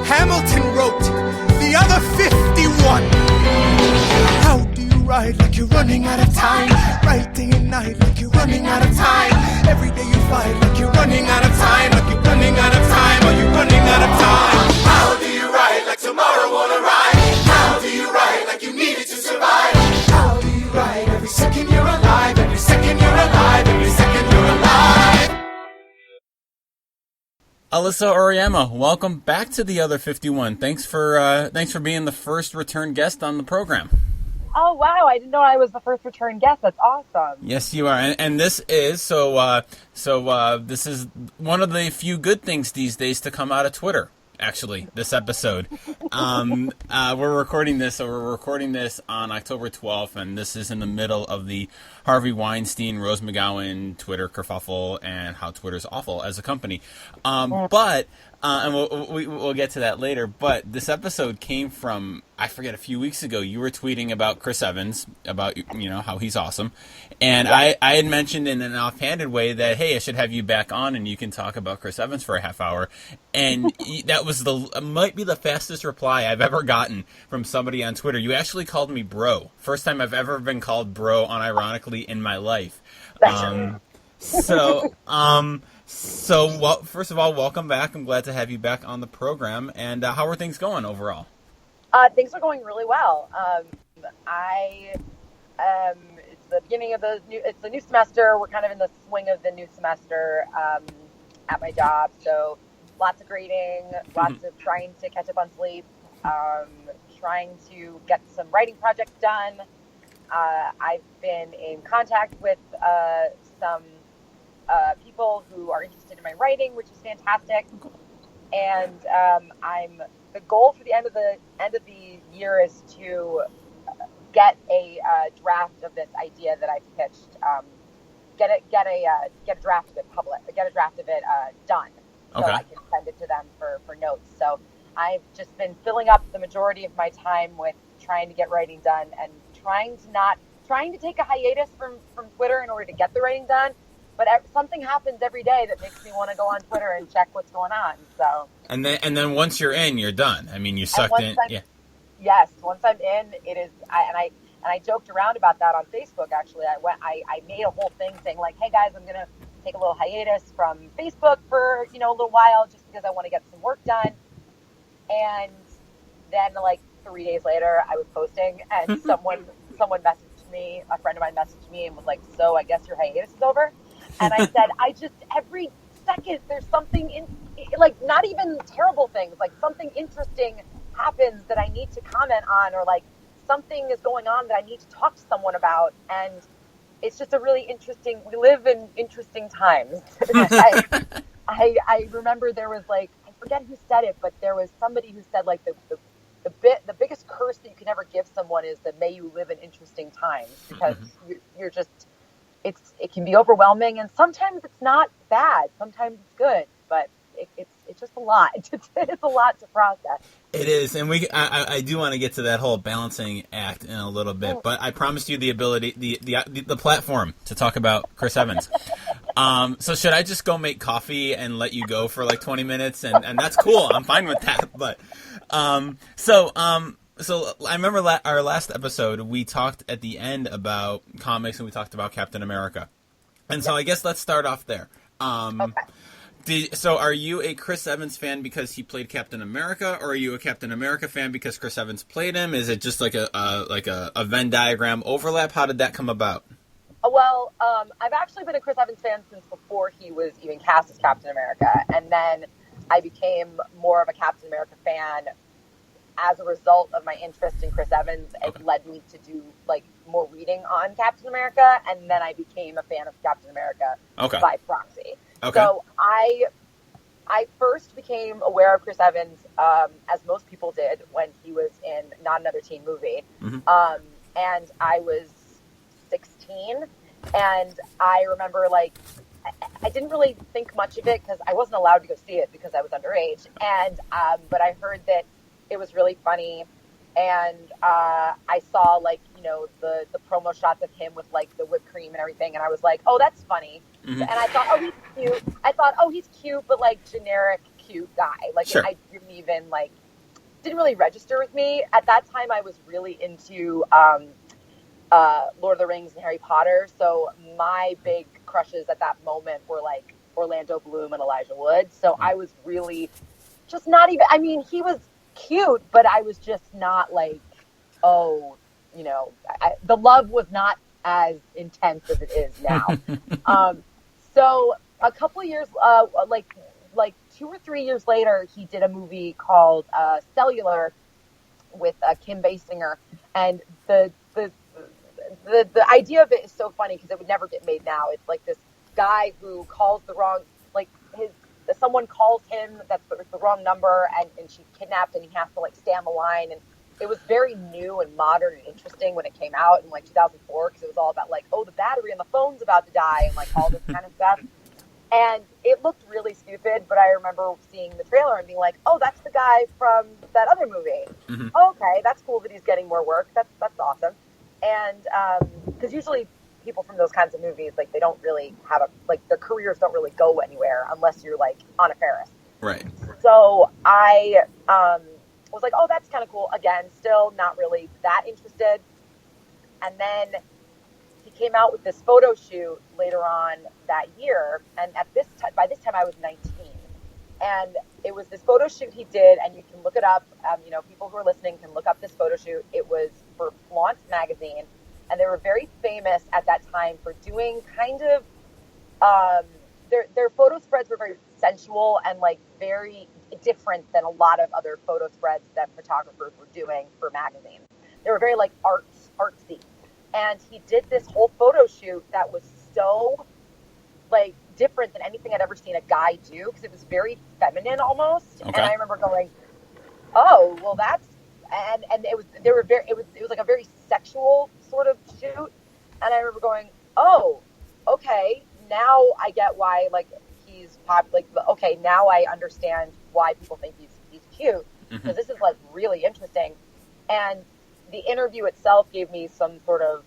Hamilton wrote, the other 51. How do you ride like you're running out of time? Right day and night like you're running out of time. Every day you fight like you're running out of time. Like you're running out of time. Are you running out of time? How do you ride like tomorrow won't arrive? How do you ride like you need it to survive? How do you ride every second you're alive? Every second you're alive. Every second you're alive. Alysa Auriemma, welcome back to the other 51. Thanks for being the first return guest on the program. Oh wow! I didn't know I was the first return guest. That's awesome. Yes, you are, and this is this is one of the few good things these days to come out of Twitter. Actually, this episode, we're recording this on October 12th, and this is in the middle of the Harvey Weinstein, Rose McGowan Twitter kerfuffle and how Twitter's awful as a company. But and we'll get to that later. But this episode came from, I forget, a few weeks ago. You were tweeting about Chris Evans, about how he's awesome, and I had mentioned in an offhanded way that, hey, I should have you back on and you can talk about Chris Evans for a half hour, and that was might be the fastest reply I've ever gotten from somebody on Twitter. You actually called me bro. First time I've ever been called bro unironically in my life. So first of all, welcome back. I'm glad to have you back on the program. And how are things going overall? Things are going really well. It's the beginning of it's the new semester. We're kind of in the swing of the new semester at my job. So lots of grading, lots of trying to catch up on sleep, trying to get some writing projects done. I've been in contact with some people who are interested in my writing, which is fantastic. And the goal for the end of the year is to get a draft of this idea that I've pitched. Get a draft of it done, so I can send it to them for notes. So I've just been filling up the majority of my time with trying to get writing done and trying to take a hiatus from Twitter in order to get the writing done. But something happens every day that makes me want to go on Twitter and check what's going on. So and then once you're in, you're done. I mean, you sucked in. Yeah. Yes, once I'm in, it is. I joked around about that on Facebook. Actually, I made a whole thing saying like, "Hey guys, I'm gonna take a little hiatus from Facebook for a little while just because I want to get some work done." And then like 3 days later, I was posting, and someone messaged me. A friend of mine messaged me and was like, "So I guess your hiatus is over." And I said, every second there's something like not even terrible things, like something interesting happens that I need to comment on, or like something is going on that I need to talk to someone about. And it's just a really interesting, we live in interesting times. I remember there was like, I forget who said it, but there was somebody who said like the biggest curse that you can ever give someone is that may you live in interesting times, because you're just, it can be overwhelming, and sometimes it's not bad, sometimes it's good, but it's just a lot. It's a lot to process. It is, and I do want to get to that whole balancing act in a little bit, but I promised you the ability, the platform to talk about Chris Evans. So should I just go make coffee and let you go for like 20 minutes, and that's cool. I'm fine with that. But so I remember our last episode, we talked at the end about comics, and we talked about Captain America. And so I guess let's start off there. So are you a Chris Evans fan because he played Captain America, or are you a Captain America fan because Chris Evans played him? Is it just like a Venn diagram overlap? How did that come about? Well, I've actually been a Chris Evans fan since before he was even cast as Captain America. And then I became more of a Captain America fan as a result of my interest in Chris Evans. It led me to do like more reading on Captain America, and then I became a fan of Captain America by proxy. So I first became aware of Chris Evans, as most people did, when he was in Not Another Teen Movie. And I was 16, and I remember like I didn't really think much of it because I wasn't allowed to go see it because I was underage. And but I heard that it was really funny, and I saw like the promo shots of him with like the whipped cream and everything, and I was like, oh, that's funny. And I thought, oh, he's cute. But like generic cute guy. Like, Sure. I didn't even, like, didn't really register with me. At that time, I was really into Lord of the Rings and Harry Potter. So my big crushes at that moment were, like, Orlando Bloom and Elijah Wood. So I was really just not even, I mean, he was cute, but I was just not like, oh, you know, the love was not as intense as it is now. So a couple of years, like 2 or 3 years later, he did a movie called Cellular with Kim Basinger, and the idea of it is so funny because it would never get made now. It's like this guy who calls the wrong, like his someone calls him that's the wrong number, and she's kidnapped, and he has to like stay on the line. And it was very new and modern and interesting when it came out in like 2004 because it was all about like, oh, the battery on the phone's about to die and like all this kind of stuff. And it looked really stupid, but I remember seeing the trailer and being like, oh, that's the guy from that other movie. Mm-hmm. Okay, that's cool that he's getting more work. That's awesome. And because usually people from those kinds of movies, like they don't really have like their careers don't really go anywhere unless you're like Anna Faris. Right. So I was like, oh, that's kind of cool. Again, still not really that interested. And then he came out with this photo shoot later on that year, and by this time I was 19, and it was this photo shoot he did, and you can look it up. You know, people who are listening can look up this photo shoot. It was for Flaunt magazine, and they were very famous at that time for doing kind of their photo spreads were very sensual and like very different than a lot of other photo spreads that photographers were doing for magazines. They were very like artsy. And he did this whole photo shoot that was so like different than anything I'd ever seen a guy do because it was very feminine almost. Okay. And I remember going, oh, well that's and it was like a very sexual sort of shoot. And I remember going, oh, okay, now I get why like he's pop like okay, now I understand why people think he's cute because this is like really interesting. And the interview itself gave me some sort of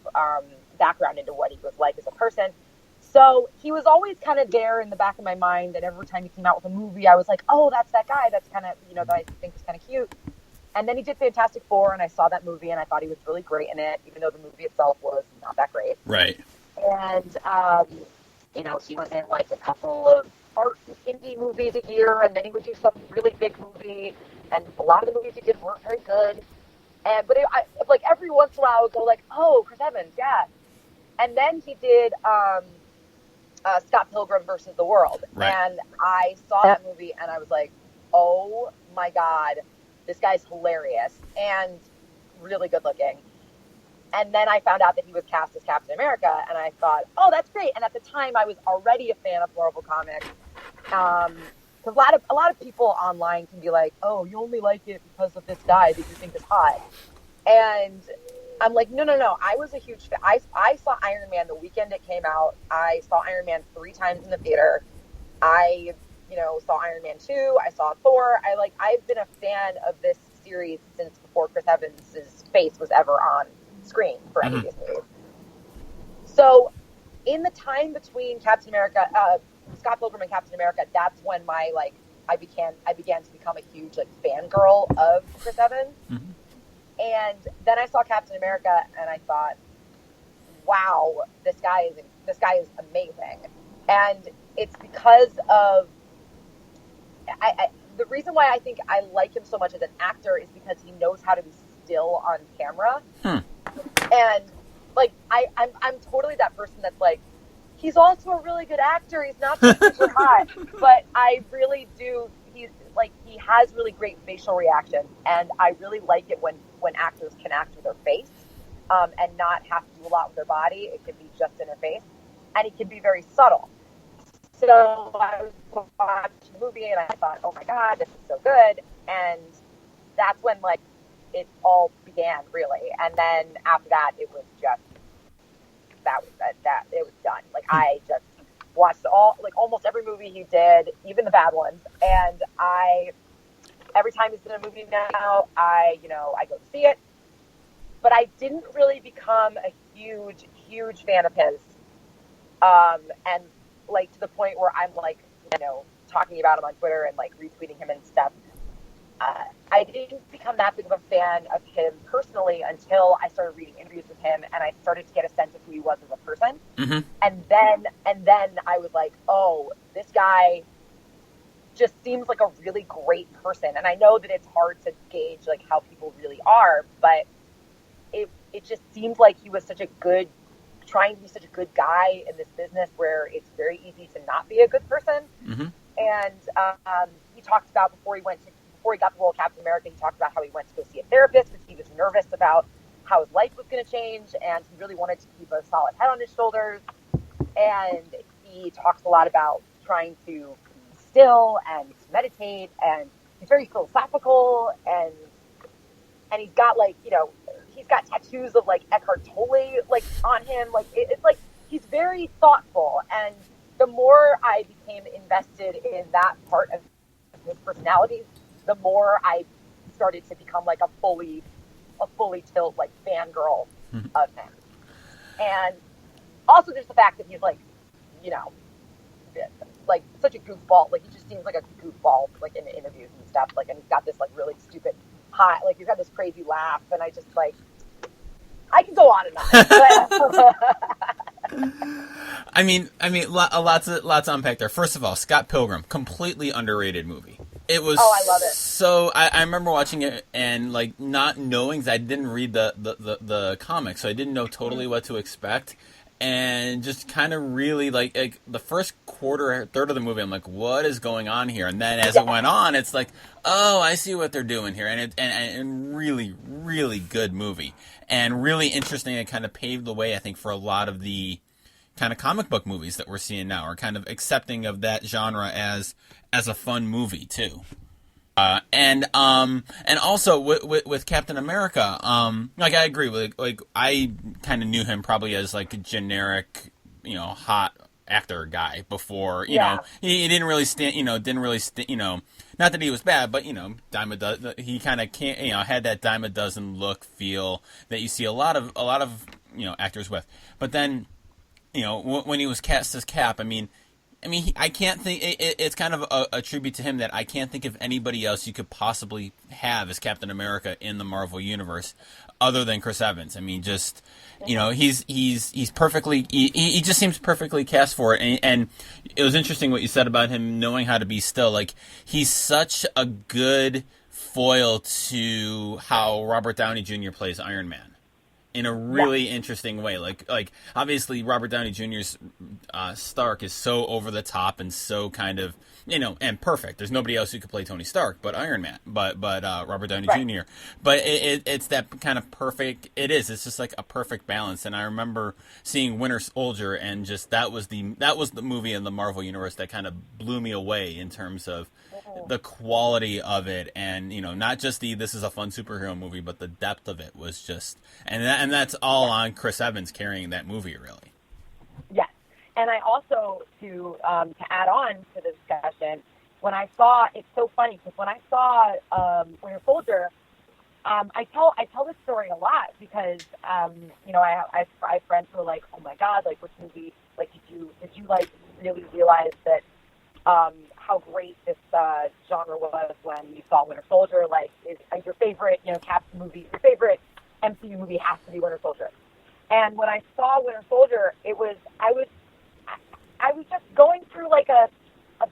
background into what he was like as a person. So he was always kind of there in the back of my mind, and every time he came out with a movie, I was like, oh, that's that guy. That's kind of, you know, that I think is kind of cute. And then he did Fantastic Four, and I saw that movie, and I thought he was really great in it, even though the movie itself was not that great. Right. And, you know, he was in like a couple of art indie movies a year, and then he would do some really big movie, and a lot of the movies he did weren't very good. But like every once in a while, I would go like, "Oh, Chris Evans, yeah." And then he did Scott Pilgrim versus the World, right. And I saw that movie, and I was like, "Oh my God, this guy's hilarious and really good looking." And then I found out that he was cast as Captain America, and I thought, "Oh, that's great." And at the time, I was already a fan of Marvel Comics. Because a lot of people online can be like, oh, you only like it because of this guy that you think is hot. And I'm like, no. I was a huge fan. I saw Iron Man the weekend it came out. I saw Iron Man 3 times in the theater. I, you know, saw Iron Man 2. I saw Thor. I've been a fan of this series since before Chris Evans' face was ever on screen for any of these movies. So in the time between Captain America, Scott Pilgrim and Captain America, that's when I began to become a huge like fangirl of Chris Evans. Mm-hmm. And then I saw Captain America, and I thought, wow, this guy is amazing. And it's because of the reason why I think I like him so much as an actor is because he knows how to be still on camera. And like I'm totally that person that's like, he's also a really good actor. He's not just super hot, but I really do. He has really great facial reactions, and I really like it when actors can act with their face, and not have to do a lot with their body. It can be just in their face, and it can be very subtle. So I was watching the movie, and I thought, oh my God, this is so good. And that's when like it all began, really. And then after that, it was just that it was done. Like I just watched almost every movie he did, even the bad ones. And every time he's in a movie now, I go to see it. But I didn't really become a huge fan of his. And like to the point where I'm like, talking about him on Twitter and like retweeting him and stuff. I didn't become that big of a fan of him personally until I started reading interviews with him and I started to get a sense of who he was as a person. Mm-hmm. And then I was like, oh, this guy just seems like a really great person. And I know that it's hard to gauge like how people really are, but it just seemed like he was trying to be such a good guy in this business where it's very easy to not be a good person. Mm-hmm. And he talked about before he got the role of Captain America, he talked about how he went to go see a therapist because he was nervous about how his life was going to change, and he really wanted to keep a solid head on his shoulders. And he talks a lot about trying to be still and to meditate, and he's very philosophical, and he's got like, you know, he's got tattoos of like Eckhart Tolle like on him. Like it's like he's very thoughtful, and the more I became invested in that part of his personality, the more I started to become like a fully tilt like fangirl of him. And also there's the fact that he's like, you know, like such a goofball. Like he just seems like a goofball like in the interviews and stuff. Like, and he's got this like really stupid like he's got this crazy laugh, and I just like, I can go on and on. I mean, lots to unpack there. First of all, Scott Pilgrim, completely underrated movie. It was. Oh, I love it. So I remember watching it and like not knowing, 'cause I didn't read the comics, so I didn't know totally what to expect, and just kind of really like the first third of the movie, I'm like, what is going on here? And then as it went on, it's like, oh, I see what they're doing here, and really, really good movie, and really interesting. It kind of paved the way, I think, for a lot of the kind of comic book movies that we're seeing now, are kind of accepting of that genre as a fun movie too. And also with Captain America, like I agree with, like I kind of knew him probably as like a generic, you know, hot actor guy before, you know, he didn't really stand, not that he was bad, but, you know, he kind of can't, you know, had that dime a dozen look feel that you see a lot of, you know, actors with. But then, you know, when he was cast as Cap, I mean, I can't think. It's kind of a tribute to him that I can't think of anybody else you could possibly have as Captain America in the Marvel universe, other than Chris Evans. I mean, just, you know, he's perfectly. He just seems perfectly cast for it. And it was interesting what you said about him knowing how to be still. Like, he's such a good foil to how Robert Downey Jr. plays Iron Man, in a really interesting way. Like obviously Robert Downey Jr.'s Stark is so over the top and so kind of, you know, and perfect. There's nobody else who could play Tony Stark but Iron Man, but Robert Downey Jr. But it's that kind of perfect. It's just like a perfect balance. And I remember seeing Winter Soldier, and just that was the movie in the Marvel universe that kind of blew me away in terms of the quality of it, and, you know, not just this is a fun superhero movie, but the depth of it was just, and that's all on Chris Evans carrying that movie, really. Yes, and I also to add on to the discussion, when I saw, it's so funny because when I saw Winter Soldier, I tell this story a lot because you know, I have friends who are like, oh my god, like which movie, like did you like really realize that how great this genre was when you saw Winter Soldier? Like, is your favorite, you know, Captain movie, your favorite MCU movie has to be Winter Soldier. And when I saw Winter Soldier, I was just going through like a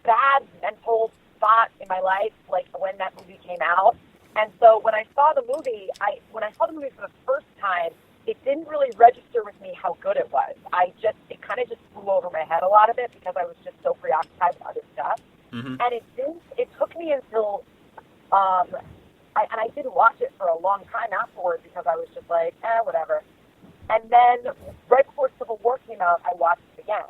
bad mental spot in my life, like when that movie came out. And so when I saw the movie, for the first time, it didn't really register with me how good it was. It kind of just flew over my head, a lot of it, because I was just so preoccupied with other stuff. Mm-hmm. And it took me until, I didn't watch it for a long time afterwards because I was just like, whatever. And then right before Civil War came out, I watched it again.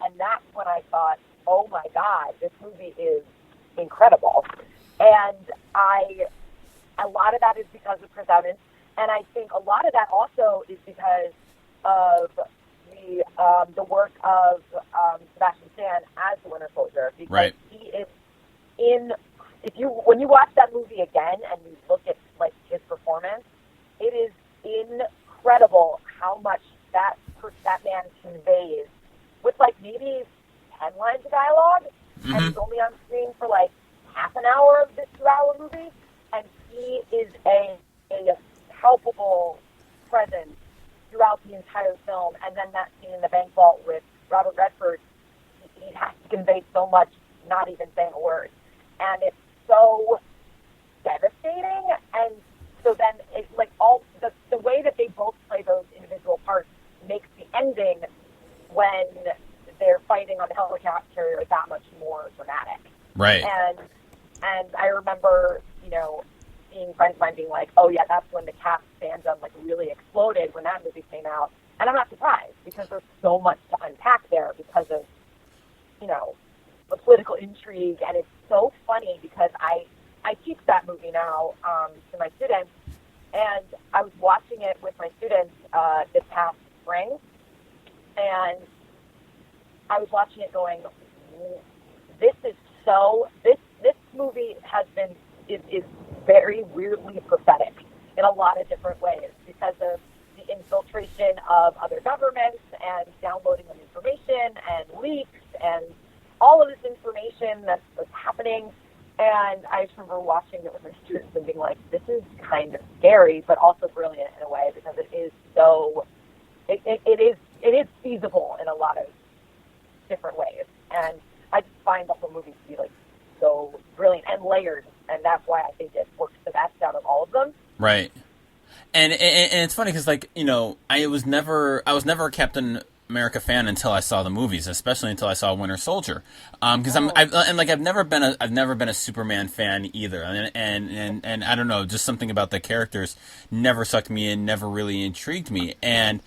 And that's when I thought, oh my God, this movie is incredible. And a lot of that is because of Chris Evans. And I think a lot of that also is because of the work of Sebastian Stan as the Winter Soldier, because he is when you watch that movie again and you look at like his performance, it is incredible how much that man conveys with like maybe 10 lines of dialogue, mm-hmm. and is a palpable presence throughout the entire film, and then that scene in the bank vault with Robert Redford, he has to convey so much, not even saying a word, and it's so devastating. And so then, all the way that they both play those individual parts makes the ending when they're fighting on the helicarrier carrier that much more dramatic. Right. And I remember, seeing friends of mine being like, "Oh yeah, that's when the Cap fandom really exploded when that movie came out." And I'm not surprised, because there's so much to unpack there because of, the political intrigue. And it's so funny because I teach that movie now to my students, and I was watching it with my students this past spring, and I was watching it going, this movie is very weirdly prophetic in a lot of different ways, because of the infiltration of other governments and downloading of information and leaks and all of this information that's happening. And I just remember watching it with my students and being like, this is kind of scary, but also brilliant in a way, because it is so, it is feasible in a lot of different ways. And I just find the whole movie to be so brilliant and layered, and that's why I think it works the best out of all of them. Right. And it's funny because I was never a Captain America fan until I saw the movies, especially until I saw Winter Soldier. Because I've never been a Superman fan either, and I don't know, just something about the characters never sucked me in, never really intrigued me. And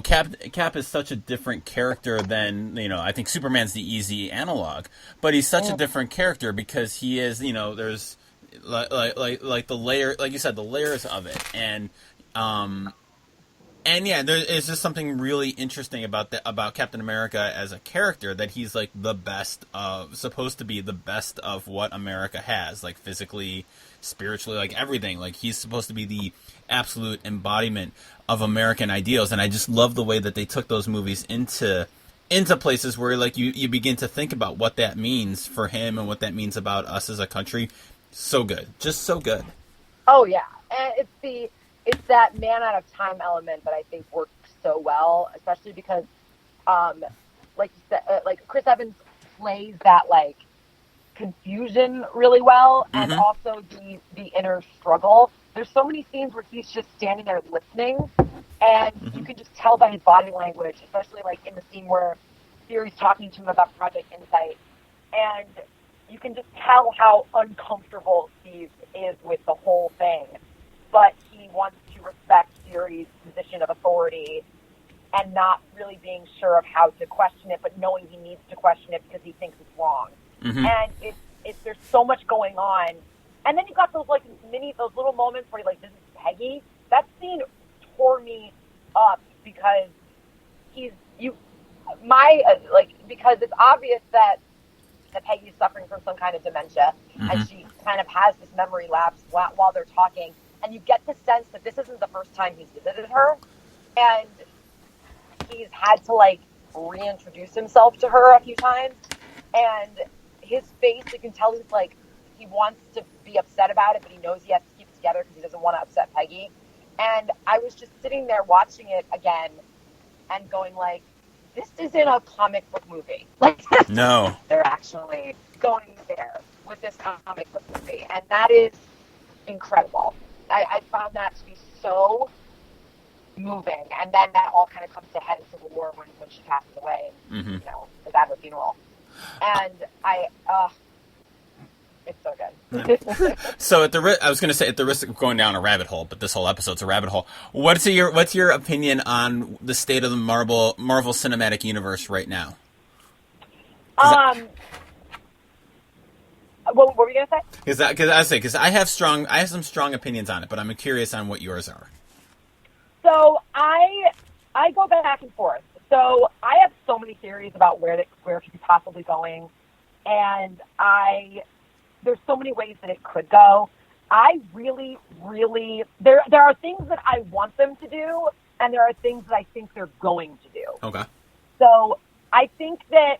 Cap is such a different character than I think Superman's the easy analog, but he's such a different character because he is there's like the layer, like you said, the layers of it, and yeah, there is just something really interesting about Captain America as a character, that he's the best of, supposed to be the best of what America has, physically, spiritually, everything. He's supposed to be the absolute embodiment of American ideals, and I just love the way that they took those movies into places where you begin to think about what that means for him and what that means about us as a country. So good, just so good. Oh yeah, and it's that man out of time element that I think works so well, especially because, like you said, Chris Evans plays that confusion really well, and also the inner struggle. There's so many scenes where he's just standing there listening, and you can just tell by his body language, especially in the scene where Fury's talking to him about Project Insight, and you can just tell how uncomfortable Steve is with the whole thing. But he wants to respect Fury's position of authority and not really being sure of how to question it, but knowing he needs to question it because he thinks it's wrong. And there's so much going on. And then you've got those those little moments where you're this is Peggy. That scene tore me up because because it's obvious that Peggy's suffering from some kind of dementia, and she kind of has this memory lapse while they're talking. And you get the sense that this isn't the first time he's visited her, and he's had to reintroduce himself to her a few times. And his face, you can tell he wants to be upset about it, but he knows he has to keep it together because he doesn't want to upset Peggy. And I was just sitting there watching it again and going this isn't a comic book movie. No, they're actually going there with this comic book movie, and that is incredible. I found that to be so moving, and then that all kind of comes to head in Civil War when she passes away, was at her funeral, and it's so good. So I was going to say, at the risk of going down a rabbit hole, but this whole episode's a rabbit hole. What's your opinion on the state of the Marvel Cinematic Universe right now? What were you gonna say? Because I have some strong opinions on it, but I'm curious on what yours are. So I go back and forth. So I have so many theories about where it could be possibly going, and there's so many ways that it could go. I really, really there are things that I want them to do, and there are things that I think they're going to do. Okay. So I think that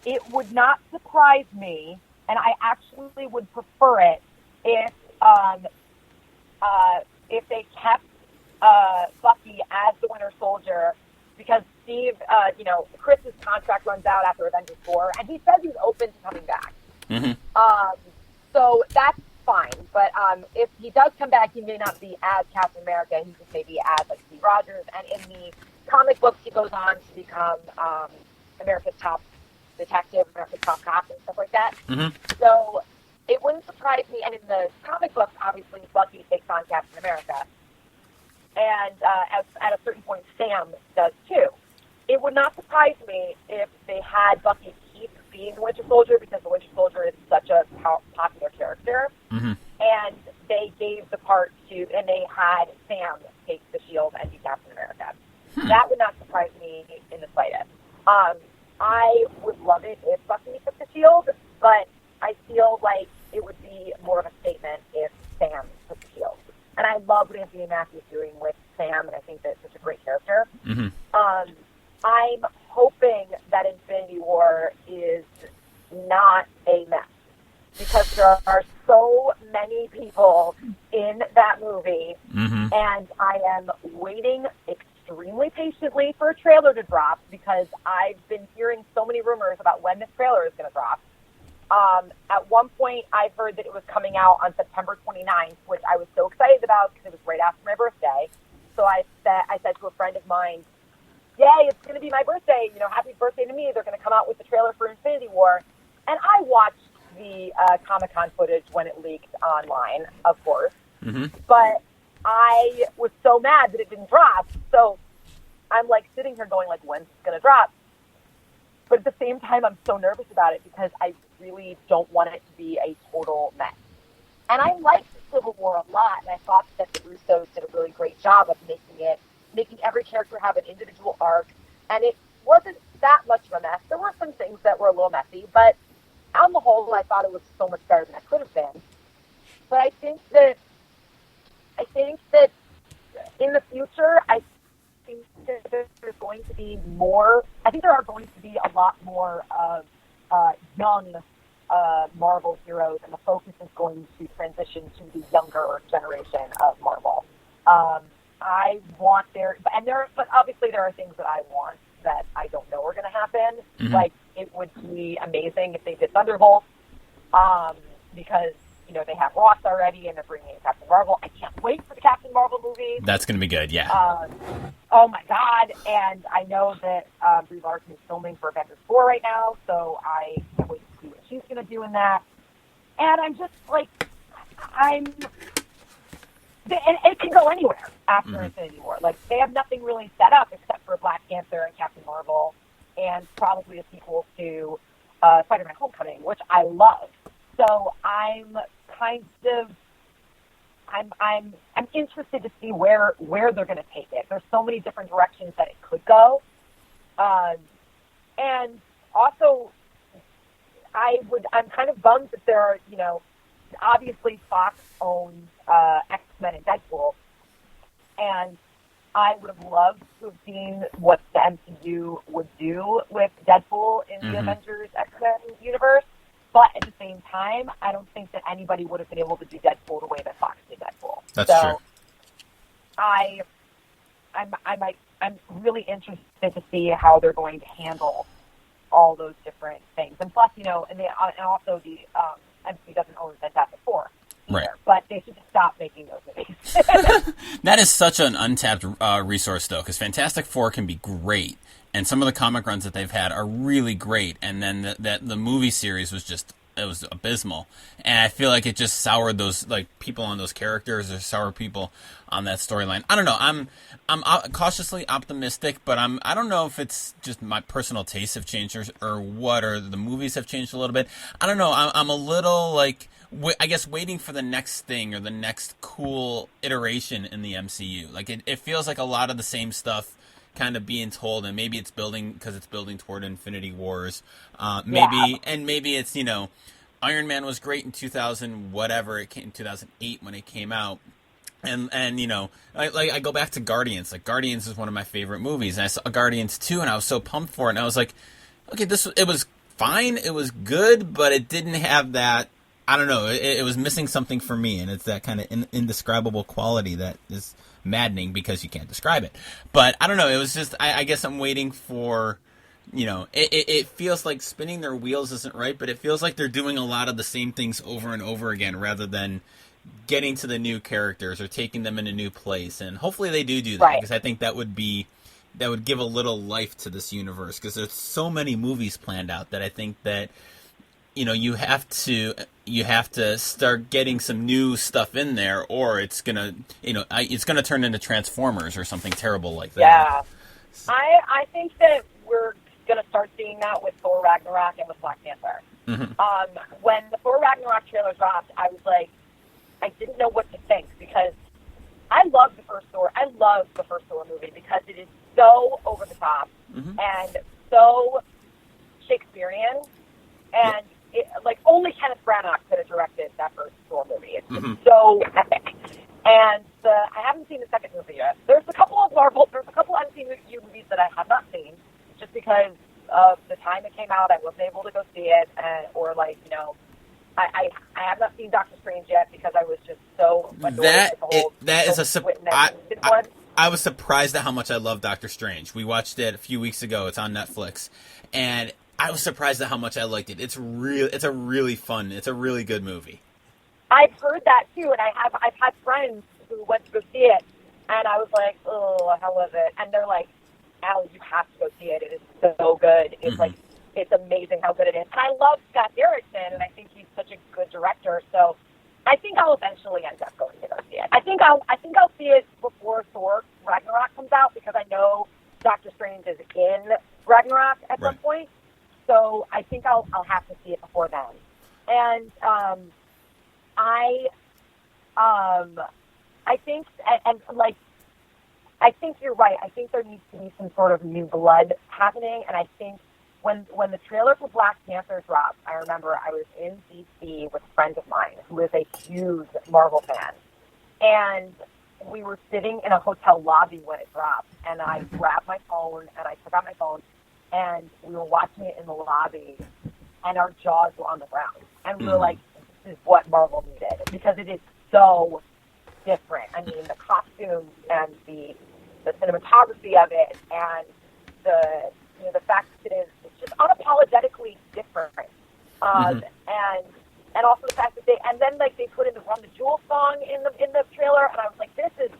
it would not surprise me, and I actually would prefer it if um, if they kept Bucky as the Winter Soldier, because Steve, Chris's contract runs out after Avengers 4, and he says he's open to coming back. Mm-hmm. So that's fine. But if he does come back, he may not be as Captain America. He just may be as like Steve Rogers. And in the comic books, he goes on to become America's top detective, America's top cop, and stuff like that. Mm-hmm. So it wouldn't surprise me. And in the comic books, obviously, Bucky takes on Captain America. And at a certain point, Sam does too. It would not surprise me if they had Bucky keep being the Winter Soldier, because the Winter Soldier is such a popular character. Mm-hmm. And they gave the part to, and they had Sam take the shield and be Captain America. That would not surprise me in the slightest. I would love it if Bucky took the shield, but I feel like it would be more of a statement if Sam took the shield. And I love what Anthony Mackie is doing with Sam, and I think that's such a great character. Mm-hmm. I'm hoping that Infinity War is not a mess, because there are so many people in that movie, Mm-hmm. and I am waiting extremely patiently for a trailer to drop, because I've been hearing so many rumors about when this trailer is going to drop. At one point, I heard that it was coming out on September 29th, which I was so excited about because it was right after my birthday. So I said to a friend of mine, yay, it's going to be my birthday. Happy birthday to me. They're going to come out with the trailer for Infinity War. And I watched the Comic-Con footage when it leaked online, of course. Mm-hmm. But I was so mad that it didn't drop. So I'm like sitting here going like, when's it going to drop? But at the same time, I'm so nervous about it because I really don't want it to be a total mess. And I liked Civil War a lot, and I thought that the Russos did a really great job of making every character have an individual arc. And it wasn't that much of a mess. There were some things that were a little messy, but on the whole, I thought it was so much better than it could have been. But I think that in the future, I think that there's going to be more. I think there are going to be a lot more of young Marvel heroes, and the focus is going to transition to the younger generation of Marvel. I want but obviously there are things that I want that I don't know are going to happen. Mm-hmm. Like, it would be amazing if they did Thunderbolt, because they have Ross already, and they're bringing in Captain Marvel. I can't wait for the Captain Marvel movie. That's going to be good, yeah. Oh my God! And I know that Brie Larson is filming for Avengers 4 right now, so I can't wait to see what she's going to do in that. And I'm just like, and it can go anywhere after Mm-hmm. Infinity War. Like, they have nothing really set up except for Black Panther and Captain Marvel, and probably a sequel to Spider-Man: Homecoming, which I love. So I'm interested to see where they're going to take it. There's so many different directions that it could go, and also I'm kind of bummed that there are, obviously Fox owns X-Men and Deadpool, and I would have loved to have seen what the MCU would do with Deadpool in the Mm-hmm. Avengers X-Men universe. But at the same time, I don't think that anybody would have been able to do Deadpool the way that Fox did Deadpool. That's so true. I'm really interested to see how they're going to handle all those different things. And plus, and also the MCU doesn't own Fantastic Four either. Right. But they should just stop making those movies. That is such an untapped resource, though, because Fantastic Four can be great, and some of the comic runs that they've had are really great, and then the movie series was abysmal, and I feel like it just soured those people on those characters, or soured people on that storyline. I don't know. I'm cautiously optimistic, but I don't know if it's just my personal tastes have changed or what, or the movies have changed a little bit. I don't know. I'm a little I guess waiting for the next thing or the next cool iteration in the MCU. Like, it feels like a lot of the same stuff kind of being told, and maybe it's building because it's building toward Infinity Wars. Maybe it's, Iron Man was great in 2000 whatever it came in 2008 when it came out. And I go back to Guardians. Like, Guardians is one of my favorite movies, and I saw Guardians 2 and I was so pumped for it, and I was like, okay, it was fine, it was good, but it didn't have that I don't know. It was missing something for me, and it's that kind of indescribable quality that is maddening because you can't describe it. But I don't know. It was just, I guess I'm waiting for, it feels like spinning their wheels isn't right, but it feels like they're doing a lot of the same things over and over again rather than getting to the new characters or taking them in a new place. And hopefully they do that, because I think that would give a little life to this universe, because there's so many movies planned out that I think that you have to start getting some new stuff in there, or it's gonna turn into Transformers or something terrible like that. Yeah, I think that we're gonna start seeing that with Thor Ragnarok and with Black Panther. Mm-hmm. When the Thor Ragnarok trailer dropped, I was like, I didn't know what to think, because I love the first Thor. I love the first Thor movie because it is so over the top and so Shakespearean, and only Kenneth Branagh could have directed that first Thor movie. It's just so epic. And I haven't seen the second movie yet. There's a couple MCU movies that I have not seen, just because of the time it came out. I wasn't able to go see it, I have not seen Doctor Strange yet because I was just so annoyed I was surprised at how much I love Doctor Strange. We watched it a few weeks ago. It's on Netflix, and I was surprised at how much I liked it. It's a really good movie. I've heard that too, and I've had friends who went to go see it, and I was like, oh, how was it? And they're like, Allie, you have to go see it. It is so good. It's it's amazing how good it is. And I love Scott Derrickson, and I think he's such a good director. So I think I'll eventually end up going to go see it. I think I'll see it before Thor Ragnarok comes out, because I know Doctor Strange is in Ragnarok at some point. So I think I'll have to see it before then. And I think I think you're right. I think there needs to be some sort of new blood happening, and I think when the trailer for Black Panther dropped, I remember I was in DC with a friend of mine who is a huge Marvel fan, and we were sitting in a hotel lobby when it dropped, and I grabbed my phone, and I took out my phone, and we were watching it in the lobby, and our jaws were on the ground, and we were like, this is what Marvel needed, because it is so different. I mean, the costumes and the cinematography of it, and the fact that it's just unapologetically different, and also the fact that they put in the Run the Jewel song in the trailer, and I was like, this is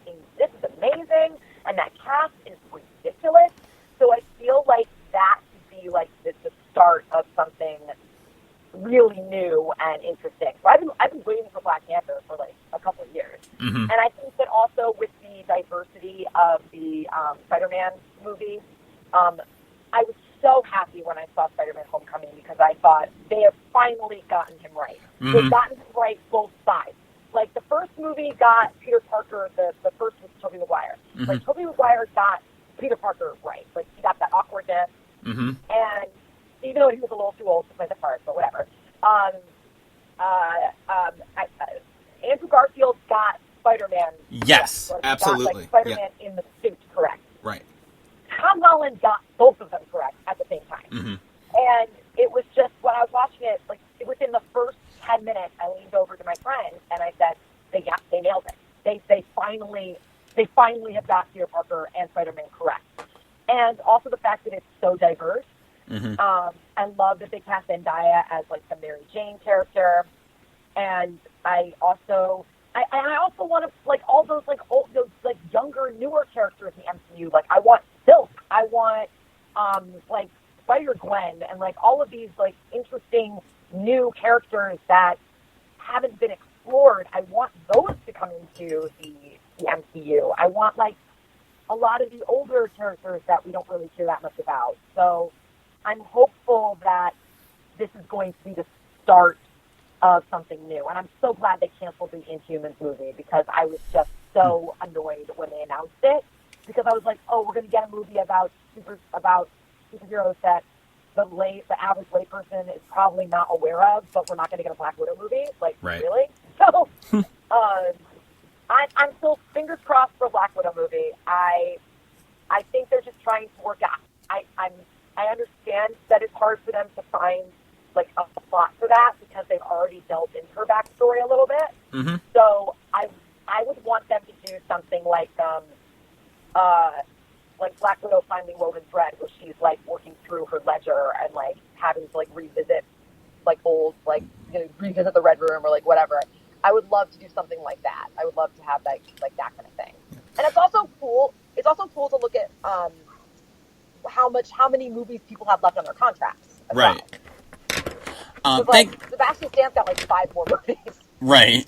amazing, and that cast is ridiculous. So I feel like that could be like the start of something really new and interesting. So I've been waiting for Black Panther for like a couple of years, and I think that also with the diversity of the Spider-Man movie, I was so happy when I saw Spider-Man Homecoming, because I thought they have finally gotten him right. They've gotten him right both sides. Like, the first movie got Peter Parker, the first was Tobey Maguire. Like, Tobey Maguire got Peter Parker right. Like, he got that awkwardness, and even though he was a little too old to play the part, but whatever. Andrew Garfield got Spider-Man. Yes, correct. absolutely. Got, Spider-Man in the suit correct. Right. Tom Holland got both of them correct at the same time. And it was just, when I was watching it, like, within the first 10 minutes, I leaned over to my friend and I said, they nailed it. They finally have got Peter Parker and Spider-Man correct. And also the fact that it's so diverse. I love that they cast Zendaya as like the Mary Jane character. And I also want to, like, all those younger, newer characters in the MCU. Like, I want Silk. I want like Spider-Gwen, and like all of these like interesting new characters that haven't been explored. I want those to come into the MCU. I want like a lot of the older characters that we don't really hear that much about. So I'm hopeful that this is going to be the start of something new. And I'm so glad they canceled the Inhumans movie, because I was just so annoyed when they announced it, because I was like, oh, we're going to get a movie about superheroes that the average layperson is probably not aware of, but we're not going to get a Black Widow movie. Like, really? So I'm still fingers crossed for a Black Widow movie. I think they're just trying to work out. I understand that it's hard for them to find like a plot for that because they've already delved into her backstory a little bit. Mm-hmm. So I would want them to do something like Black Widow Finally Woven Thread, where she's like working through her ledger and like having to like revisit like old, like, you know, revisit the Red Room or like whatever. I would love to do something like that. I would love to have like that kind of thing. And it's also cool. It's also cool to look at how many movies people have left on their contracts. Right. Well. Sebastian Stan's got like 5 more movies. Right.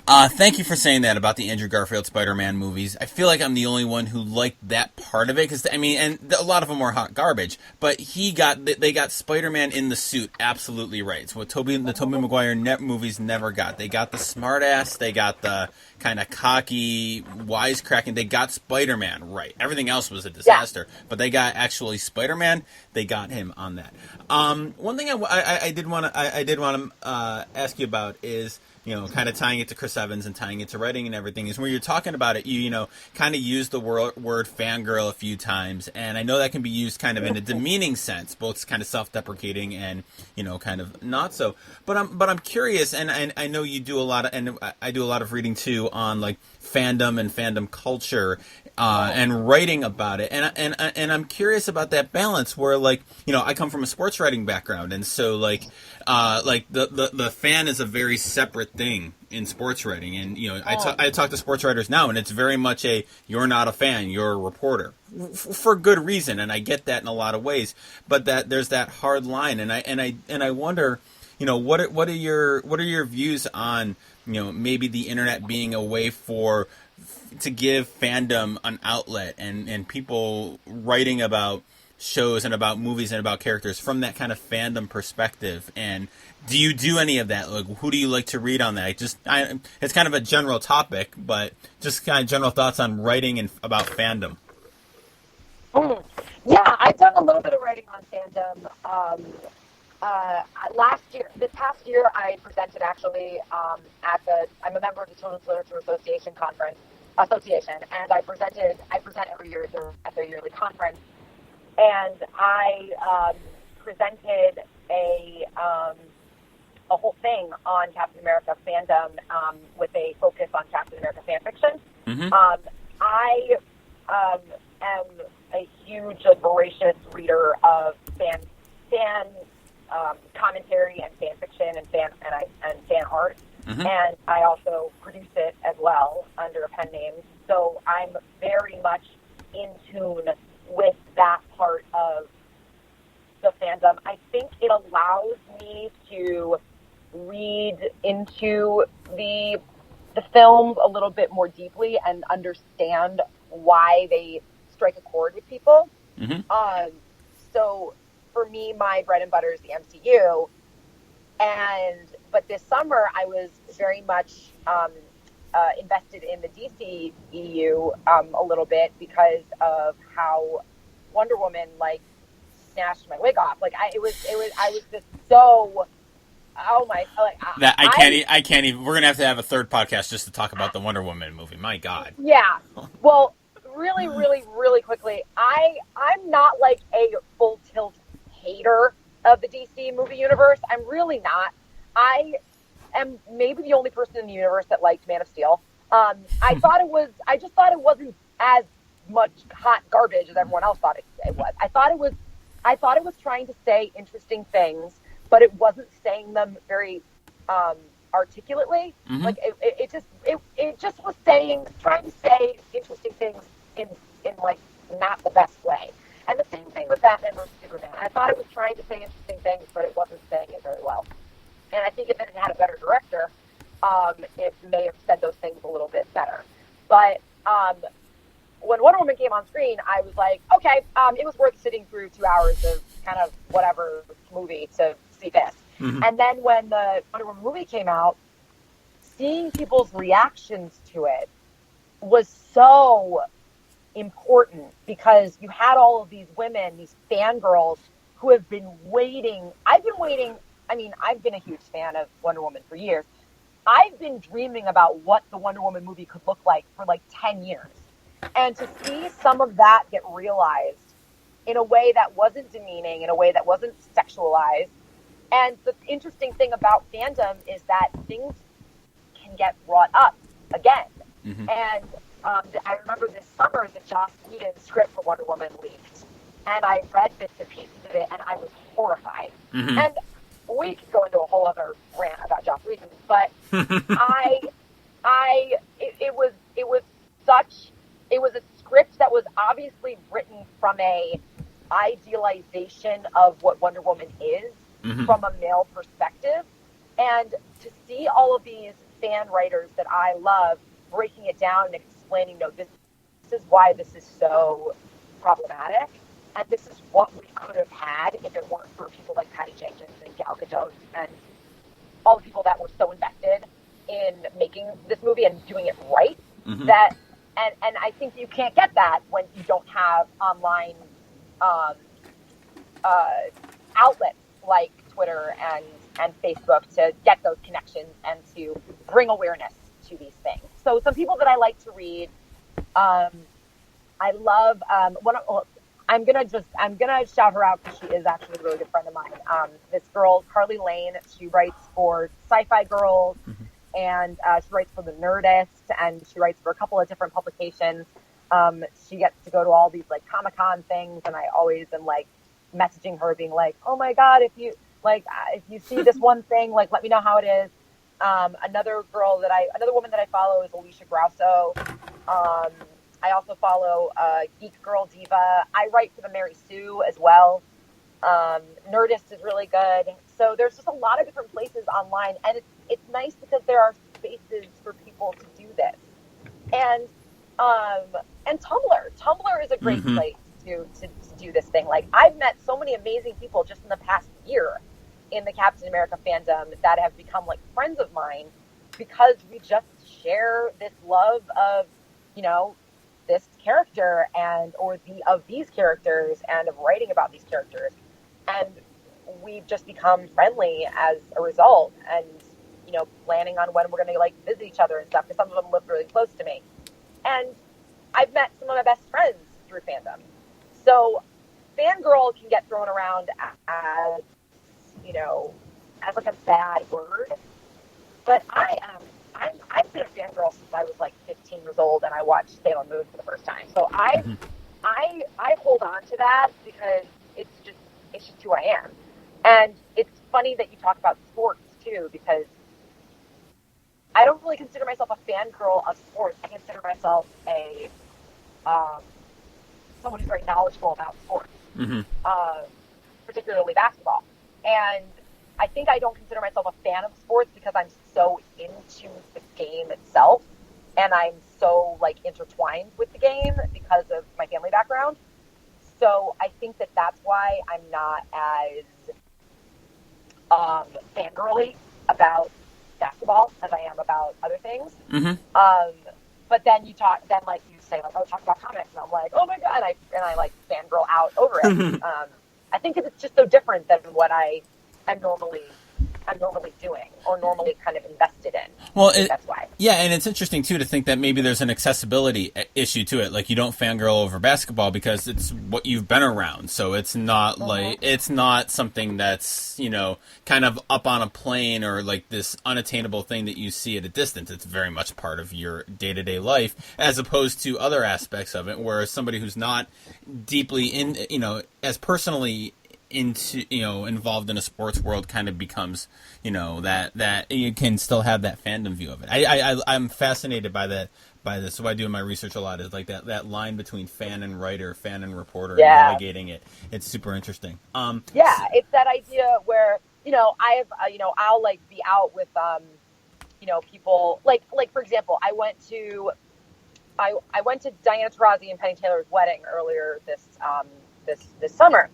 Thank you for saying that about the Andrew Garfield Spider-Man movies. I feel like I'm the only one who liked that part of it, because I mean, and a lot of them were hot garbage. But they got Spider-Man in the suit absolutely right. It's what the Tobey Maguire movies never got. They got the smartass, they got the kind of cocky wisecracking. They got Spider-Man right. Everything else was a disaster, but they got actually Spider-Man. They got him on that. One thing I did want to ask you about is, you know, kind of tying it to Chris Evans and tying it to writing and everything, is when you're talking about it, you know, kind of use the word fangirl a few times, and I know that can be used kind of in a demeaning sense, both kind of self-deprecating and, you know, kind of not so. But I'm curious, and I know you do a lot of, and I do a lot of reading too on like fandom and fandom culture, and writing about it, and I'm curious about that balance where, like, you know, I come from a sports writing background, and so like the fan is a very separate thing in sports writing, and you know, I talk to sports writers now, and it's very much you're not a fan, you're a reporter, for good reason, and I get that in a lot of ways, but that there's that hard line, and I wonder, you know, what are your views on, you know, maybe the internet being a way to give fandom an outlet, and people writing about shows and about movies and about characters from that kind of fandom perspective. And do you do any of that? Like, who do you like to read on that? It's kind of a general topic, but just kind of general thoughts on writing and about fandom. Yeah, I've done a little bit of writing on fandom. This past year, I presented actually I'm a member of the Children's Literature Association, and I present every year at their yearly conference. And I presented a whole thing on Captain America fandom, with a focus on Captain America fan fiction. Mm-hmm. I am a huge, voracious reader of fan commentary and fan fiction and fan art, mm-hmm. and I also produce it as well under a pen name. So I'm very much in tune with that part of the fandom. I think it allows me to read into the films a little bit more deeply and understand why they strike a chord with people. Mm-hmm. So for me, my bread and butter is the MCU, but this summer I was very much invested in the DC EU a little bit because of how Wonder Woman like snatched my wig off. Like I was just so, oh my, like that I can't even. We're gonna have a third podcast just to talk about the Wonder Woman movie. My God. Yeah. Well, really, really, really quickly, I'm not like a full tilt hater of the DC movie universe. I'm really not. I am maybe the only person in the universe that liked Man of Steel. I just thought it wasn't as much hot garbage as everyone else thought it was. I thought it was trying to say interesting things, but it wasn't saying them very articulately. Mm-hmm. Like it just was trying to say interesting things in like not the best way. And the same thing with Batman vs Superman. I thought it was trying to say interesting things, but it wasn't saying it very well. And I think if it had a better director, it may have said those things a little bit better. But when Wonder Woman came on screen, I was like, okay, it was worth sitting through 2 hours of kind of whatever movie to see this. Mm-hmm. And then when the Wonder Woman movie came out, seeing people's reactions to it was so important, because you had all of these women, these fangirls who have been waiting. I've been a huge fan of Wonder Woman for years. I've been dreaming about what the Wonder Woman movie could look like for like 10 years. And to see some of that get realized in a way that wasn't demeaning, in a way that wasn't sexualized, And the interesting thing about fandom is that things can get brought up again. Mm-hmm. And I remember this summer the Joss Whedon script for Wonder Woman leaked, and I read bits and pieces of it, and I was horrified. Mm-hmm. And we could go into a whole other rant about Joss Whedon, but it was a script that was obviously written from a idealization of what Wonder Woman is, mm-hmm. from a male perspective, and to see all of these fan writers that I love breaking it down and explaining, no, this is why this is so problematic, and this is what we could have had if it weren't for people like Patty Jenkins and Gal Gadot and all the people that were so invested in making this movie and doing it right. Mm-hmm. That and I think you can't get that when you don't have online outlets like Twitter and Facebook to get those connections and to bring awareness to these things. So some people that I like to read, I love I'm gonna shout her out because she is actually a really good friend of mine. This girl, Carly Lane, she writes for Sci-Fi Girls, mm-hmm. and she writes for The Nerdist, and she writes for a couple of different publications. She gets to go to all these like Comic-Con things, and I always am like messaging her, being like, "Oh my God, if you see this one thing, like let me know how it is." Another woman that I follow is Alicia Grasso. I also follow Geek Girl Diva. I write for the Mary Sue as well. Nerdist is really good. So there's just a lot of different places online, and it's nice because there are spaces for people to do this. And Tumblr is a great mm-hmm. place to do this thing. Like, I've met so many amazing people just in the past year in the Captain America fandom that have become like friends of mine because we just share this love of, you know, this character or these characters and of writing about these characters. And we've just become friendly as a result, and, you know, planning on when we're going to like visit each other and stuff, because some of them live really close to me. And I've met some of my best friends through fandom. So fangirl can get thrown around as, you know, as like a bad word. But I've been a fangirl since I was like 15 years old, and I watched Sailor Moon for the first time. So I hold on to that because it's just who I am. And it's funny that you talk about sports too, because I don't really consider myself a fangirl of sports. I consider myself a someone who's very knowledgeable about sports, mm-hmm. Particularly basketball. And I think I don't consider myself a fan of sports because I'm so into the game itself, and I'm so like intertwined with the game because of my family background. So I think that that's why I'm not as fangirly about basketball as I am about other things. Mm-hmm. But then you say like, oh, talk about comics, and I'm like, oh my God, and I like fangirl out over it. I think it's just so different than what I'm normally doing or normally kind of invested in. Well, that's why. Yeah, and it's interesting too to think that maybe there's an accessibility issue to it. Like, you don't fangirl over basketball because it's what you've been around. So it's not like it's not something that's, you know, kind of up on a plane or like this unattainable thing that you see at a distance. It's very much part of your day-to-day life, as opposed to other aspects of it, where somebody who's not deeply in, you know, as personally into, you know, involved in a sports world kind of becomes, you know, that you can still have that fandom view of it. I'm fascinated by this. So what I do in my research a lot is like that line between fan and writer, fan and reporter, and navigating it. It's super interesting. It's that idea where, you know, I'll like be out with, you know, people like for example, I went to Diana Taurasi and Penny Taylor's wedding earlier this summer.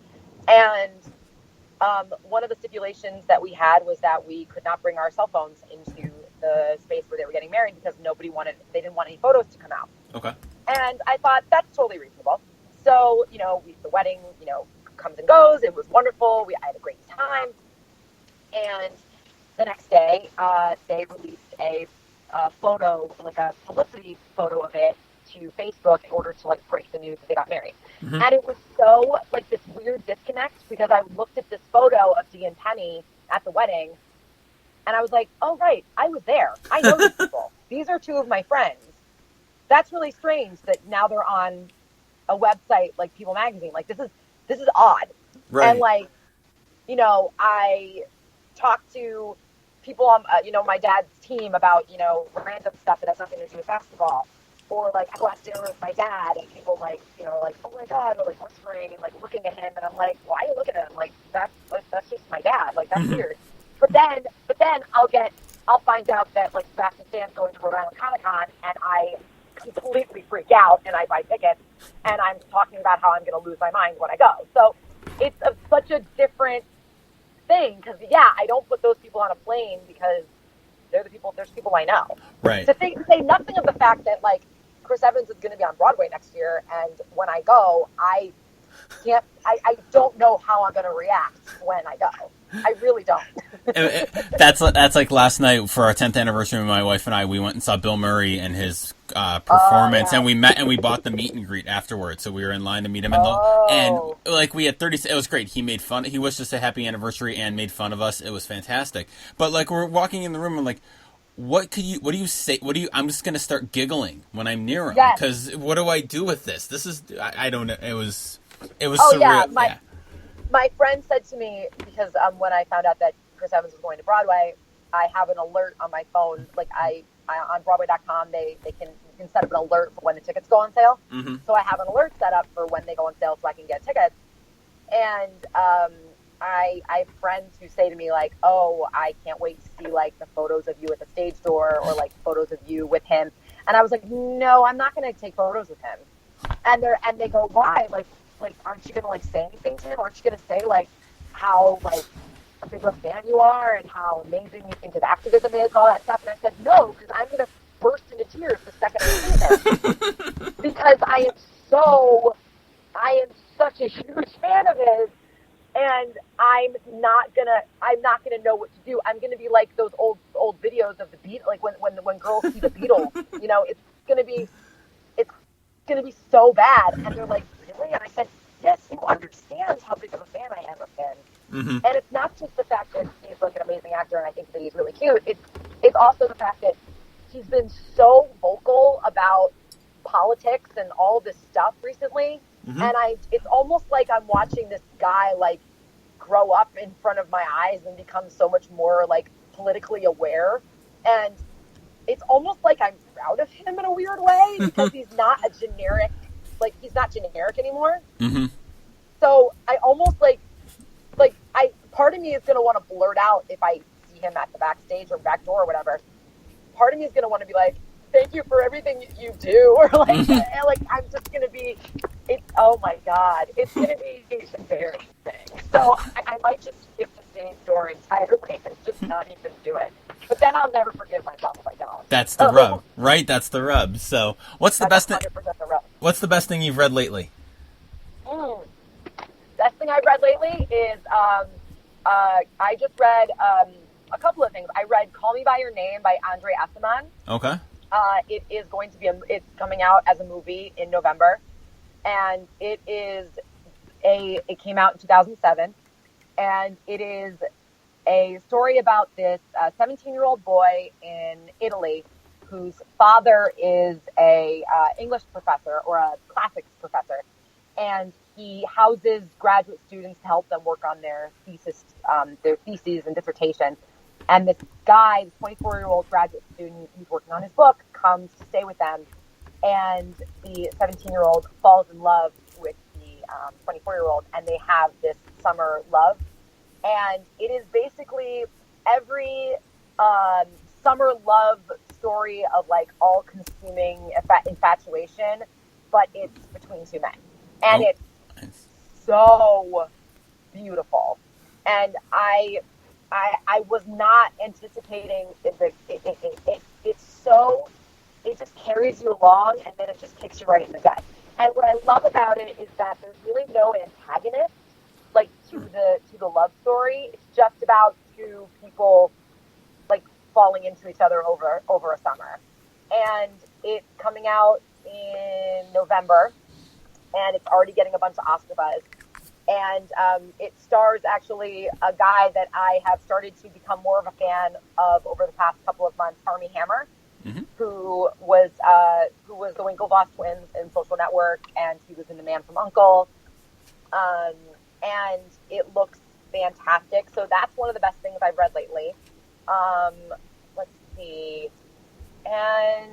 And one of the stipulations that we had was that we could not bring our cell phones into the space where they were getting married because they didn't want any photos to come out. Okay. And I thought that's totally reasonable. So, you know, the wedding, you know, comes and goes. It was wonderful. I had a great time. And the next day, they released a photo, like a publicity photo of it, to Facebook in order to like break the news that they got married. Mm-hmm. And it was so like this weird disconnect because I looked at this photo of Dee and Penny at the wedding. And I was like, oh, right, I was there. I know these people. These are two of my friends. That's really strange that now they're on a website like People Magazine. Like, this is odd. Right. And, like, you know, I talked to people on, you know, my dad's team about, you know, random stuff that has nothing to do with basketball. Or, like, I go out to dinner with my dad, and people, like, you know, like, oh, my God, or, like, whispering and, like, looking at him. And I'm like, why are you looking at him? Like, that's just my dad. Like, that's weird. But then I'll find out that, like, Sebastian Stan's going to Rhode Island Comic Con, and I completely freak out, and I buy tickets, and I'm talking about how I'm going to lose my mind when I go. So it's such a different thing, because, yeah, I don't put those people on a plane because there's people I know. Right. To say nothing of the fact that, like, Chris Evans is going to be on Broadway next year, and when I go, I don't know how I'm going to react when I go. I really don't. That's like last night for our 10th anniversary. My wife and I, we went and saw Bill Murray and his performance, and we met and we bought the meet and greet afterwards. So we were in line to meet him, and like we had 30. It was great. He made fun. He wished us a happy anniversary and made fun of us. It was fantastic. But like we're walking in the room, and like, what do you say? I'm just gonna start giggling when I'm near him, because what do I do with this? This is I don't know. It was surreal. Yeah. My friend said to me, because when I found out that Chris Evans was going to Broadway, I have an alert on my phone. Like I on Broadway.com, you can set up an alert for when the tickets go on sale. Mm-hmm. So I have an alert set up for when they go on sale, so I can get tickets. And I have friends who say to me, like, "Oh, I can't wait to see, like, the photos of you at the stage door, or like photos of you with him." And I was like, "No, I'm not going to take photos with him." And they go, "Why? Like, aren't you gonna, like, say anything to him? Aren't you gonna say, like, how, like, a big of a fan you are and how amazing you think his activism is, all that stuff?" And I said, "No, because I'm gonna burst into tears the second I see him, because I am such a huge fan of his, and I'm not gonna know what to do. I'm gonna be like those old videos of the Beatles, like when girls see the Beatles. You know, it's gonna be so bad." And they're like, "Really?" And I said, "Yes, you understand how big of a fan I am of him." Mm-hmm. And it's not just the fact that he's, like, an amazing actor and I think that he's really cute. It's also the fact that he's been so vocal about politics and all this stuff recently. Mm-hmm. And it's almost like I'm watching this guy, like, grow up in front of my eyes and become so much more, like, politically aware. And it's almost like I'm proud of him in a weird way, because he's not he's not generic anymore. Mm-hmm. So I almost part of me is going to want to blurt out if I see him at the backstage or back door or whatever. Part of me is going to want to be like, "Thank you for everything you do," or like, like, I'm just going to be, oh my God, it's going to be embarrassing. So I might just skip the stage door entirely and just not even do it. But then I'll never forgive myself if I don't. That's the rub, right? That's the rub. So what's the best thing? The rub. What's the best thing you've read lately? Best thing I've read lately is I just read a couple of things. I read Call Me by Your Name by Andre Aciman. Okay. It is going to be it's coming out as a movie in November, and it came out in 2007, and it is a story about this 17-year-old boy in Italy whose father is a English professor, or a classics professor, and he houses graduate students to help them work on their theses and dissertation. And this guy, this 24-year-old graduate student who's working on his book, comes to stay with them, and the 17-year-old falls in love with the 24-year-old, and they have this summer love. And it is basically every summer love story of, like, all-consuming infatuation, but it's between two men. And it's so beautiful. And I was not anticipating it just carries you along, and then it just kicks you right in the gut. And what I love about it is that there's really no antagonist, like, to the love story. It's just about two people, like, falling into each other over a summer. And it's coming out in November, and it's already getting a bunch of Oscar buzz. And it stars actually a guy that I have started to become more of a fan of over the past couple of months, Armie Hammer, who was the Winklevoss twins in Social Network, and he was in The Man from U.N.C.L.E. And it looks fantastic. So that's one of the best things I've read lately. Let's see. And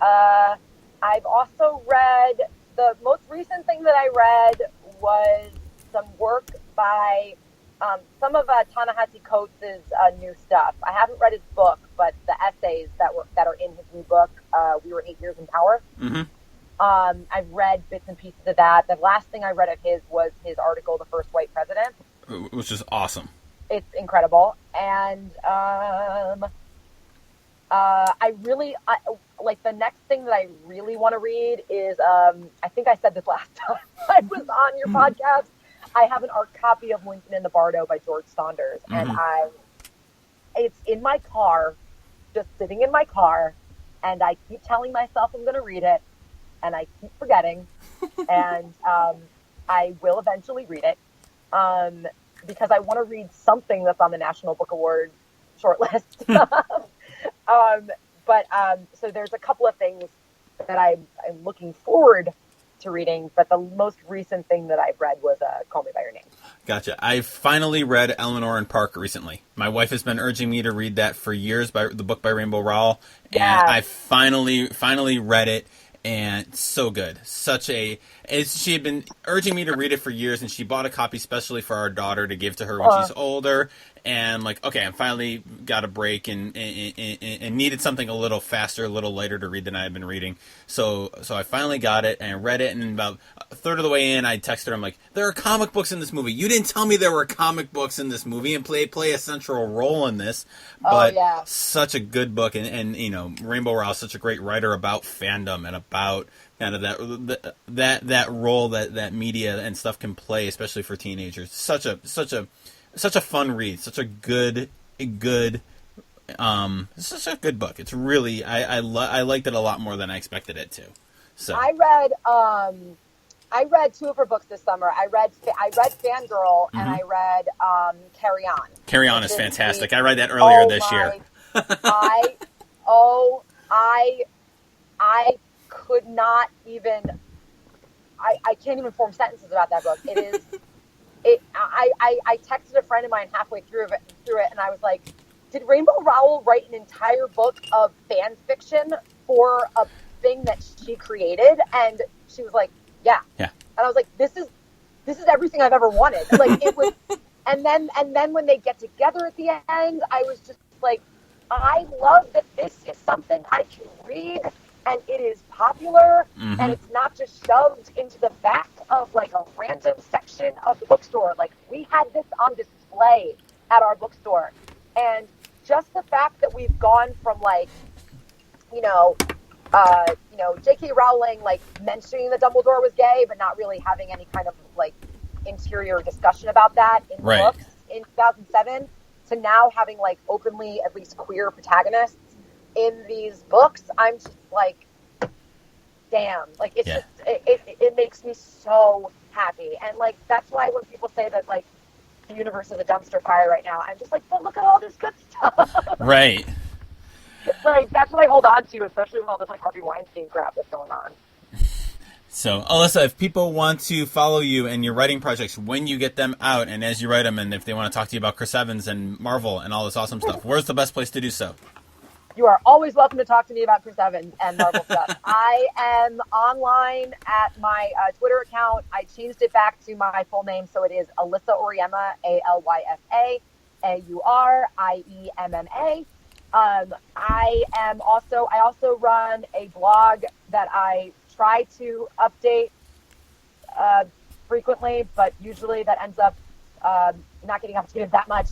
I've also read, the most recent thing that I read was some work by some of Ta-Nehisi Coates' new stuff. I haven't read his book, but the essays that are in his new book, We Were 8 Years in Power. I've read bits and pieces of that. The last thing I read of his was his article, The First White President. Which is awesome. It's incredible. And like the next thing that I really want to read is, I think I said this last time I was on your podcast. I have an art copy of Lincoln in the Bardo by George Saunders, and it's in my car, just sitting in my car, and I keep telling myself I'm going to read it, and I keep forgetting, and I will eventually read it, because I want to read something that's on the National Book Award shortlist. So there's a couple of things that I'm looking forward to reading, but the most recent thing that I've read was Call Me By Your Name. Gotcha. I finally read Eleanor and Park recently. My wife has been urging me to read that for years, by the book by Rainbow Rowell, and I finally read it, and so good. She had been urging me to read it for years, and she bought a copy specially for our daughter to give to her when she's older. And like, okay, I finally got a break and needed something a little faster, a little lighter to read than I had been reading. So I finally got it and read it. And about a third of the way in, I texted her. I'm like, there are comic books in this movie. You didn't tell me there were comic books in this movie, and play a central role in this. But such a good book, and you know, Rainbow Rowell is such a great writer about fandom and about kind of that role that media and stuff can play, especially for teenagers. Such a fun read, such a good such a good book. It's really I liked it a lot more than I expected it to. So I read two of her books this summer. I read Fangirl and I read Carry On. Carry On is fantastic. I read that earlier this year. I could not even. I can't even form sentences about that book. It is. I texted a friend of mine halfway through it, and I was like, "Did Rainbow Rowell write an entire book of fan fiction for a thing that she created?" And she was like, "Yeah." And I was like, "This is everything I've ever wanted." Like it was, and then when they get together at the end, I was just like, "I love that this is something I can read." And it is popular, and it's not just shoved into the back of like a random section of the bookstore. Like we had this on display at our bookstore, and just the fact that we've gone from like, J.K. Rowling like mentioning that Dumbledore was gay, but not really having any kind of like interior discussion about that in the books in 2007, to now having like openly at least queer protagonists in these books. I'm just like, damn, like it's just it makes me so happy. And like that's why when people say that like the universe is a dumpster fire right now, I'm just like, but look at all this good stuff. Right. Like that's what I hold on to, especially with all this like Harvey Weinstein crap that's going on. So, Alysa, if people want to follow you and your writing projects, when you get them out and as you write them, and if they want to talk to you about Chris Evans and Marvel and all this awesome stuff, where's the best place to do so? You are always welcome to talk to me about Chris Evans and Marvel stuff. I am online at my Twitter account. I changed it back to my full name, so it is Alysa Auriemma, Alysa Auriemma. I also run a blog that I try to update frequently, but usually that ends up not getting updated that much.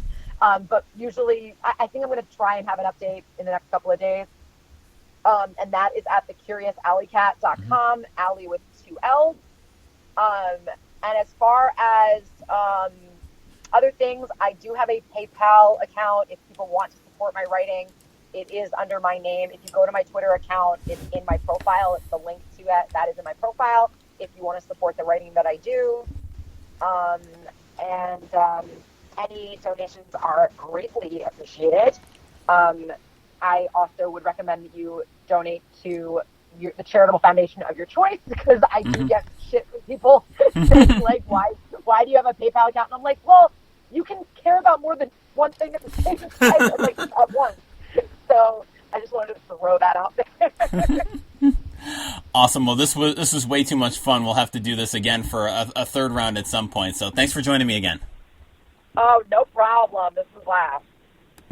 But usually, I think I'm going to try and have an update in the next couple of days. And that is at thecuriousalleycat.com, Alley with 2 L's. And as far as other things, I do have a PayPal account if people want to support my writing. It is under my name. If you go to my Twitter account, it's in my profile. It's the link to it. That is in my profile if you want to support the writing that I do. and any donations are greatly appreciated. I also would recommend that you donate to the charitable foundation of your choice, because I do get shit from people saying, like, why do you have a PayPal account? And I'm like, well, you can care about more than one thing at the same time, like, at once. So I just wanted to throw that out there. Awesome. Well, this was way too much fun. We'll have to do this again for a third round at some point. So thanks for joining me again. Oh, no problem. This was a laugh.